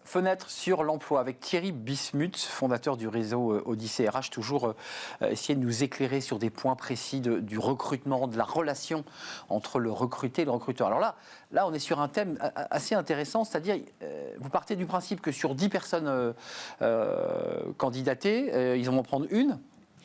fenêtre sur l'emploi avec Thierry Bismuth, fondateur du réseau Odyssée RH, toujours essayer de nous éclairer sur des points précis du recrutement, de la relation entre le recruté et le recruteur. Alors là, on est sur un thème assez intéressant, c'est-à-dire, vous partez du principe que sur 10 personnes candidatées, ils vont en prendre une.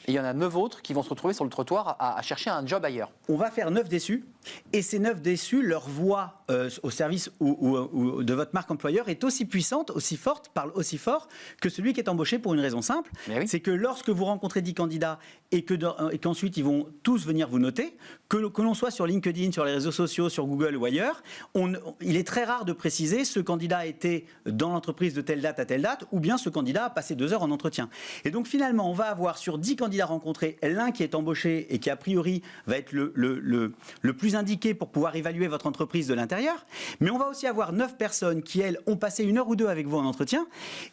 Et il y en a 9 autres qui vont se retrouver sur le trottoir à chercher un job ailleurs. On va faire 9 déçus, et ces 9 déçus, leur voix au service ou de votre marque employeur est aussi puissante, aussi forte, parle aussi fort que celui qui est embauché pour une raison simple. Oui. C'est que lorsque vous rencontrez 10 candidats et qu'ensuite ils vont tous venir vous noter, que l'on soit sur LinkedIn, sur les réseaux sociaux, sur Google ou ailleurs, il est très rare de préciser ce candidat a été dans l'entreprise de telle date à telle date, ou bien ce candidat a passé 2 heures en entretien. Et donc finalement, on va avoir sur 10 candidats rencontrés, l'un qui est embauché et qui a priori va être le plus indiqué pour pouvoir évaluer votre entreprise de l'intérieur, mais on va aussi avoir 9 personnes qui, elles, ont passé 1 heure ou 2 avec vous en entretien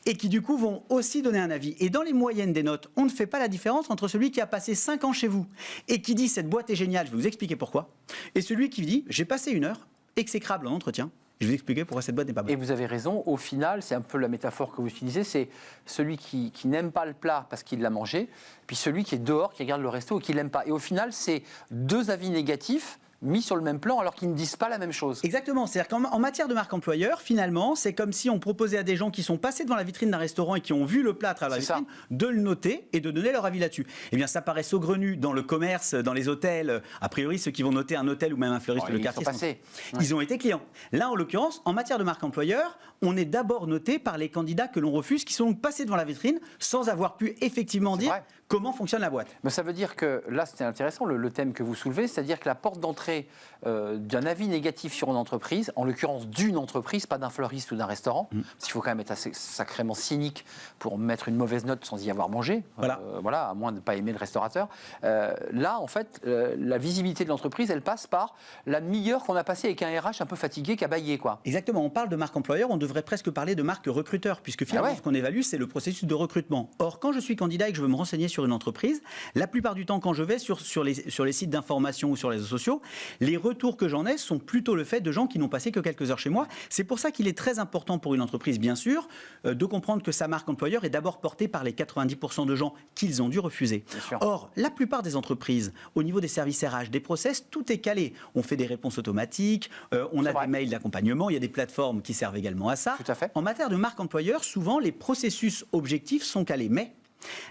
et qui du coup vont aussi donner un avis. Et dans les moyennes des notes, on ne fait pas la différence entre celui qui a passé 5 ans chez vous et qui dit cette boîte est géniale, je vais vous expliquer pourquoi, et celui qui dit j'ai passé 1 heure, exécrable en entretien, je vais vous expliquer pourquoi cette boîte n'est pas bonne. Et vous avez raison, au final, c'est un peu la métaphore que vous utilisez, c'est celui qui n'aime pas le plat parce qu'il l'a mangé, puis celui qui est dehors, qui regarde le resto et qui ne l'aime pas. Et au final, c'est 2 avis négatifs mis sur le même plan alors qu'ils ne disent pas la même chose. Exactement, c'est-à-dire qu'en matière de marque employeur, finalement, c'est comme si on proposait à des gens qui sont passés devant la vitrine d'un restaurant et qui ont vu le plat à travers la vitrine, de le noter et de donner leur avis là-dessus. Eh bien, ça paraît saugrenu dans le commerce, dans les hôtels. A priori, ceux qui vont noter un hôtel ou même un fleuriste de quartier, ils ont été clients. Là, en l'occurrence, en matière de marque employeur, on est d'abord noté par les candidats que l'on refuse, qui sont donc passés devant la vitrine sans avoir pu effectivement dire comment fonctionne la boîte. Mais ça veut dire que, là c'était intéressant le thème que vous soulevez, c'est-à-dire que la porte d'entrée d'un avis négatif sur une entreprise, en l'occurrence d'une entreprise, pas d'un fleuriste ou d'un restaurant, parce qu'il faut quand même être assez sacrément cynique pour mettre une mauvaise note sans y avoir mangé, voilà, à moins de ne pas aimer le restaurateur. Là, en fait, la visibilité de l'entreprise, elle passe par la demi-heure qu'on a passée avec un RH un peu fatigué, qui a bâillé, quoi. Exactement, on parle de marque employeur, on devrait presque parler de marque recruteur, puisque finalement, ce qu'on évalue, c'est le processus de recrutement. Or, quand je suis candidat et que je veux me renseigner sur une entreprise, la plupart du temps, quand je vais sur les sites d'information ou sur les réseaux sociaux, les retours que j'en ai sont plutôt le fait de gens qui n'ont passé que quelques heures chez moi. C'est pour ça qu'il est très important pour une entreprise, bien sûr, de comprendre que sa marque employeur est d'abord portée par les 90% de gens qu'ils ont dû refuser. Or, la plupart des entreprises, au niveau des services RH, des process, tout est calé. On fait des réponses automatiques, on a des mails d'accompagnement, il y a des plateformes qui servent également à ça. Tout à fait. En matière de marque employeur, souvent, les processus objectifs sont calés. Mais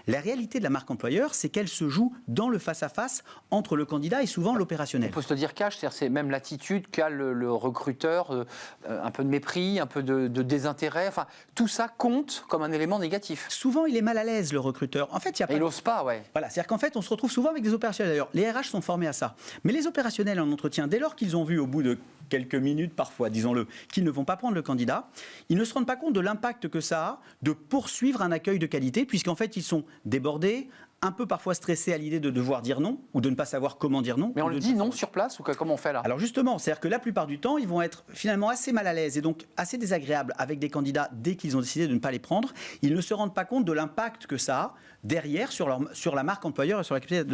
la réalité de la marque employeur, c'est qu'elle se joue dans le face-à-face entre le candidat et souvent l'opérationnel. On peut se le dire cash, c'est même l'attitude qu'a le recruteur, un peu de mépris, un peu de désintérêt, enfin, tout ça compte comme un élément négatif. Souvent, il est mal à l'aise, le recruteur. En fait, il n'ose pas, Voilà, c'est-à-dire qu'en fait, on se retrouve souvent avec des opérationnels. D'ailleurs, les RH sont formés à ça. Mais les opérationnels en entretien, dès lors qu'ils ont vu au bout de quelques minutes parfois, disons-le, qu'ils ne vont pas prendre le candidat, ils ne se rendent pas compte de l'impact que ça a de poursuivre un accueil de qualité, puisqu'en fait, ils sont débordés, un peu parfois stressés à l'idée de devoir dire non, ou de ne pas savoir comment dire non. Mais on le dit non sur place, ou comment on fait là? Alors justement, c'est-à-dire que la plupart du temps, ils vont être finalement assez mal à l'aise et donc assez désagréables avec des candidats dès qu'ils ont décidé de ne pas les prendre. Ils ne se rendent pas compte de l'impact que ça a derrière sur la marque employeur et sur la capacité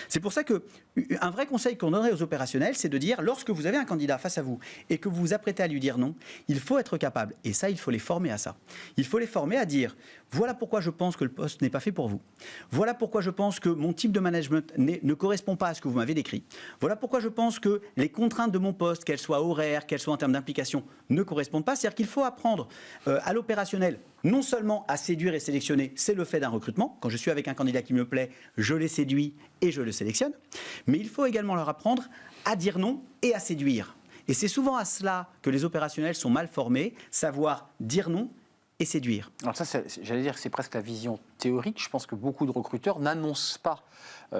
C'est pour ça qu'un vrai conseil qu'on donnerait aux opérationnels, c'est de dire, lorsque vous avez un candidat face à vous et que vous vous apprêtez à lui dire non, il faut être capable, et ça, il faut les former à ça. Il faut les former à dire, voilà pourquoi je pense que le poste n'est pas fait pour vous. Voilà pourquoi je pense que mon type de management ne correspond pas à ce que vous m'avez décrit. Voilà pourquoi je pense que les contraintes de mon poste, qu'elles soient horaires, qu'elles soient en termes d'implication, ne correspondent pas. C'est-à-dire qu'il faut apprendre à l'opérationnel non seulement à séduire et sélectionner, c'est le fait d'un recrutement. Quand je suis avec un candidat qui me plaît, je les séduis et je le sélectionne. Mais il faut également leur apprendre à dire non et à séduire. Et c'est souvent à cela que les opérationnels sont mal formés, savoir dire non et séduire. Alors ça, j'allais dire que c'est presque la vision théorique. Je pense que beaucoup de recruteurs n'annoncent pas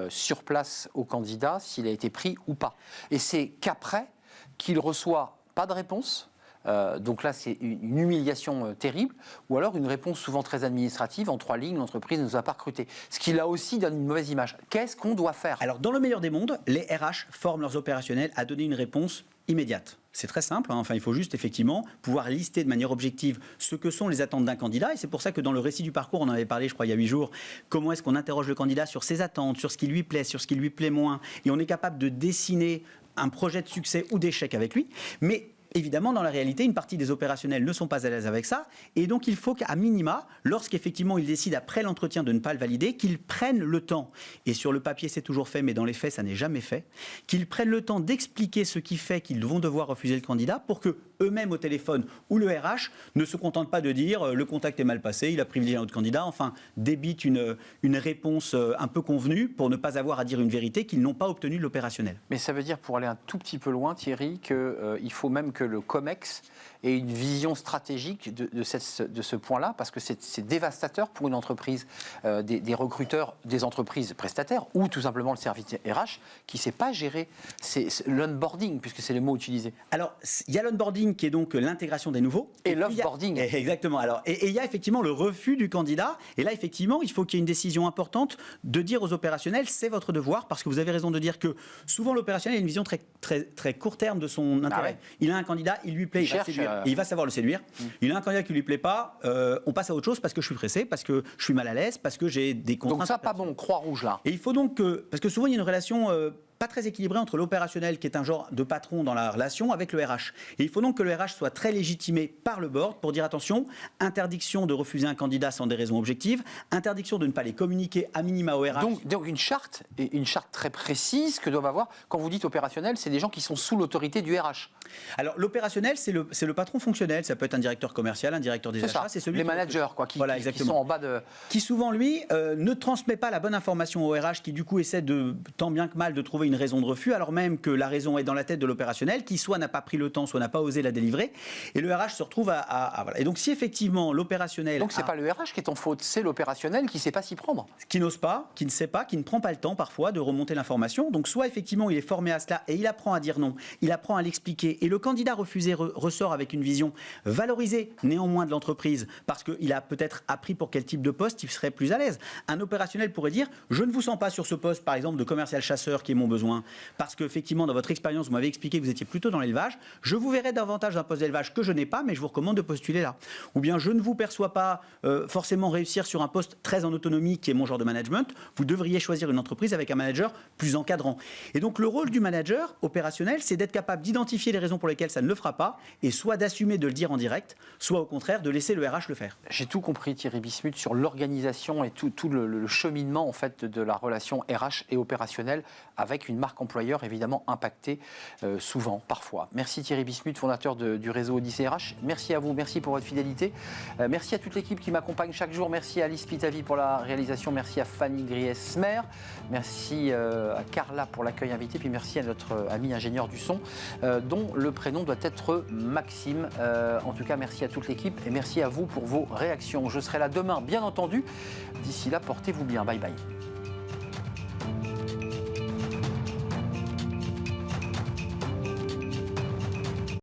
sur place au candidat s'il a été pris ou pas. Et c'est qu'après qu'il reçoit pas de réponse. Donc là, c'est une humiliation terrible, ou alors une réponse souvent très administrative, en 3 lignes, l'entreprise ne nous a pas recruté. Ce qui là aussi donne une mauvaise image. Qu'est-ce qu'on doit faire? Alors, dans le meilleur des mondes, les RH forment leurs opérationnels à donner une réponse immédiate. C'est très simple, hein. Enfin, il faut juste effectivement pouvoir lister de manière objective ce que sont les attentes d'un candidat, et c'est pour ça que dans le récit du parcours, on en avait parlé, je crois, il y a 8 jours, comment est-ce qu'on interroge le candidat sur ses attentes, sur ce qui lui plaît, sur ce qui lui plaît moins, et on est capable de dessiner un projet de succès ou d'échec avec lui, mais évidemment, dans la réalité, une partie des opérationnels ne sont pas à l'aise avec ça. Et donc, il faut qu'à minima, lorsqu'effectivement ils décident après l'entretien de ne pas le valider, qu'ils prennent le temps, et sur le papier c'est toujours fait, mais dans les faits ça n'est jamais fait, qu'ils prennent le temps d'expliquer ce qui fait qu'ils vont devoir refuser le candidat pour que eux-mêmes au téléphone ou le RH ne se contentent pas de dire le contact est mal passé, il a privilégié un autre candidat, enfin débitent une réponse un peu convenue pour ne pas avoir à dire une vérité qu'ils n'ont pas obtenue de l'opérationnel. Mais ça veut dire, pour aller un tout petit peu loin, Thierry, qu'il faut même que le COMEX ait une vision stratégique de ce point-là, parce que c'est dévastateur pour une entreprise, des recruteurs, des entreprises prestataires, ou tout simplement le service RH, qui ne sait pas gérer l'onboarding, puisque c'est le mot utilisé. Alors, il y a l'onboarding qui est donc l'intégration des nouveaux. Et l'offboarding. Exactement. Alors, et il y a effectivement le refus du candidat. Et là, effectivement, il faut qu'il y ait une décision importante de dire aux opérationnels, c'est votre devoir, parce que vous avez raison de dire que souvent l'opérationnel a une vision très, très, très court terme de son intérêt. ouais. Il a un candidat, il lui plaît, il va séduire, et il va savoir le séduire. Il a un candidat qui lui plaît pas, on passe à autre chose parce que je suis pressé, parce que je suis mal à l'aise, parce que j'ai des contraintes. Donc ça, pas bon, croix rouge là. Et il faut donc que, parce que souvent il y a une relation pas très équilibrée entre l'opérationnel, qui est un genre de patron dans la relation, avec le RH. Et il faut donc que le RH soit très légitimé par le board pour dire attention, interdiction de refuser un candidat sans des raisons objectives, interdiction de ne pas les communiquer à minima au RH. Donc une charte très précise que doivent avoir, quand vous dites opérationnel, c'est des gens qui sont sous l'autorité du RH. Alors l'opérationnel, c'est le patron fonctionnel, ça peut être un directeur commercial, un directeur des achats, c'est celui les managers quoi, qui sont en bas de... Qui souvent, lui, ne transmet pas la bonne information au RH, qui du coup essaie de, tant bien que mal, de trouver une raison de refus, alors même que la raison est dans la tête de l'opérationnel, qui soit n'a pas pris le temps, soit n'a pas osé la délivrer, et le RH se retrouve voilà. Et donc si effectivement l'opérationnel... Donc c'est pas le RH qui est en faute, c'est l'opérationnel qui ne sait pas s'y prendre. Qui n'ose pas, qui ne sait pas, qui ne prend pas le temps parfois de remonter l'information. Donc soit effectivement il est formé à cela et il apprend à dire non, il apprend à l'expliquer, et le candidat refusé ressort avec une vision valorisée néanmoins de l'entreprise, parce qu'il a peut-être appris pour quel type de poste il serait plus à l'aise. Un opérationnel pourrait dire je ne vous sens pas sur ce poste par exemple de commercial chasseur qui est mon besoin, parce qu'effectivement dans votre expérience vous m'avez expliqué que vous étiez plutôt dans l'élevage, je vous verrai davantage d'un poste d'élevage que je n'ai pas, mais je vous recommande de postuler là. Ou bien je ne vous perçois pas forcément réussir sur un poste très en autonomie qui est mon genre de management, vous devriez choisir une entreprise avec un manager plus encadrant. Et donc le rôle du manager opérationnel, c'est d'être capable d'identifier les raisons pour lesquelles ça ne le fera pas, et soit d'assumer de le dire en direct, soit au contraire de laisser le RH le faire. J'ai tout compris, Thierry Bismuth, sur l'organisation et tout le cheminement en fait de la relation RH et opérationnelle avec une marque employeur évidemment impactée souvent, parfois. Merci Thierry Bismuth, fondateur du réseau Odyssée RH. Merci à vous, merci pour votre fidélité. Merci à toute l'équipe qui m'accompagne chaque jour. Merci à Alice Pitavi pour la réalisation. Merci à Fanny Griès-Smer. Merci à Carla pour l'accueil invité. Puis merci à notre ami ingénieur du son, dont le prénom doit être Maxime. En tout cas, merci à toute l'équipe et merci à vous pour vos réactions. Je serai là demain, bien entendu. D'ici là, portez-vous bien. Bye bye.